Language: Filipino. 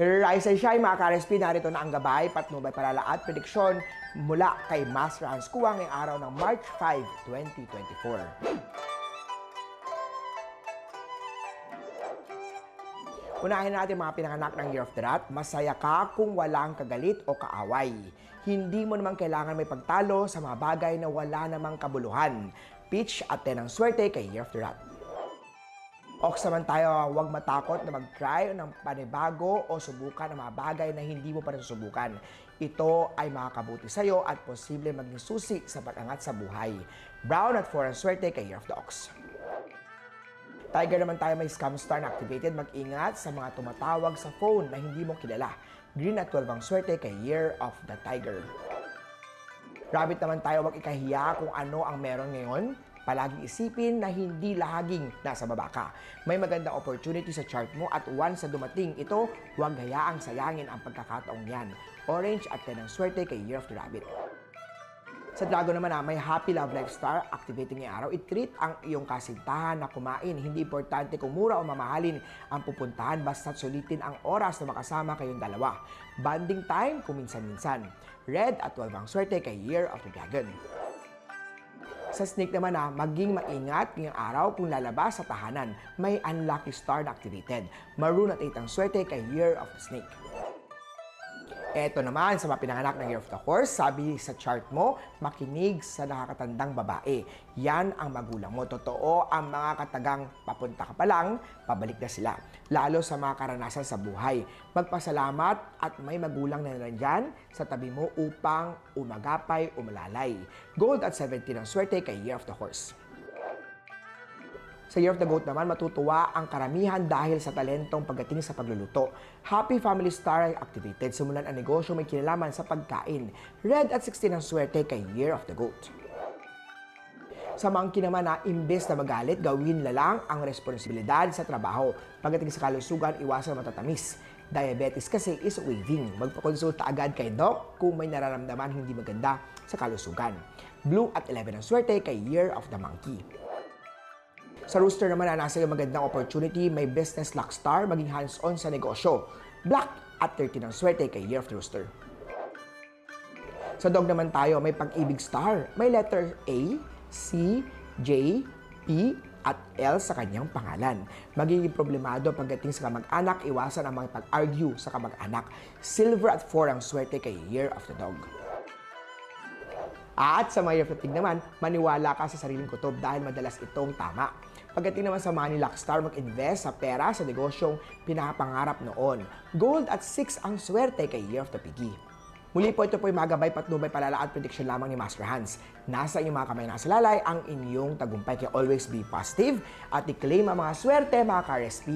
Rise and shine mga ka-RSP, narito na ang gabay, patnubay, palala at prediksyon mula kay Master Hans Kuwa ngayong araw ng March 5, 2024. Unahin natin mga pinanganak ng Year of the Rat. Masaya ka kung walang kagalit o kaaway. Hindi mo naman kailangan may pagtalo sa mga bagay na wala namang kabuluhan. Pitch at 10 ang swerte kay Year of the Rat. Ox naman tayo, huwag matakot na mag-try ng panibago o subukan ng mga bagay na hindi mo pa nasusubukan. Ito ay makakabuti sa iyo at posible maging susi sa pag-angat sa buhay. Brown at 4 ang swerte kay Year of the Ox. Tiger naman tayo, may scam star na activated. Mag-ingat sa mga tumatawag sa phone na hindi mo kilala. Green at 12 ang swerte kay Year of the Tiger. Rabbit naman tayo, huwag ikahiya kung ano ang meron ngayon. Palaging isipin na hindi laging nasa baba ka. May magandang opportunity sa chart mo at once sa dumating ito, huwag hayaang sayangin ang pagkakataong yan. Orange at 10 ang swerte kay Year of the Rabbit. Sa Dragon naman may happy love life star activating ngayong araw. I-treat ang iyong kasintahan na kumain. Hindi importante kung mura o mamahalin ang pupuntahan basta't sulitin ang oras na makasama kayong dalawa. Bonding time kuminsan-minsan. Red at 12 ang swerte kay Year of the Dragon. Sa snake naman maging maingat ngayong araw kung lalabas sa tahanan. May unlucky star na activated. Maroon at 8 ang swerte kay Year of the Snake. Eto naman sa mga pinanganak ng Year of the Horse, sabi sa chart mo, makinig sa nakakatandang babae. Yan ang magulang mo. Totoo ang mga katagang papunta ka pa lang, pabalik na sila. Lalo sa mga karanasan sa buhay. Magpasalamat at may magulang na nandyan sa tabi mo upang umagapay, umalalay. Gold at 17 ang swerte kay Year of the Horse. Sa Year of the Goat naman, matutuwa ang karamihan dahil sa talentong pagdating sa pagluluto. Happy Family Star ay activated. Simulan ang negosyo may kinalaman sa pagkain. Red at 16 ang swerte kay Year of the Goat. Sa Monkey naman imbes na magalit, gawin na lang ang responsibilidad sa trabaho. Pagdating sa kalusugan, iwasan matatamis. Diabetes kasi is waving. Magpakonsulta agad kay Doc kung may nararamdaman hindi maganda sa kalusugan. Blue at 11 ang swerte kay Year of the Monkey. Sa Rooster naman nasa iyo magandang opportunity, may business luck star, maging hands-on sa negosyo. Black at 13 ang swerte kay Year of the Rooster. Sa Dog naman tayo, may pag-ibig star, may letter A, C, J, P, at L sa kanyang pangalan. Magiging problemado pagdating sa kamag-anak, iwasan ang mga pag-argue sa kamag-anak. Silver at 4 ang swerte kay Year of the Dog. At sa mga Year of the Pig naman, maniwala ka sa sariling kutob dahil madalas itong tama. Pagdating naman sa Money Luck Star, mag-invest sa pera sa negosyong pinapangarap noon. Gold at 6 ang swerte kay Year of the Piggy. Muli po ito po yung magabay, patnubay, palala at prediction lamang ni Master Hans. Nasa inyong mga kamay nasa lalay ang inyong tagumpay, kaya always be positive at i-claim ang mga swerte mga ka-RSP.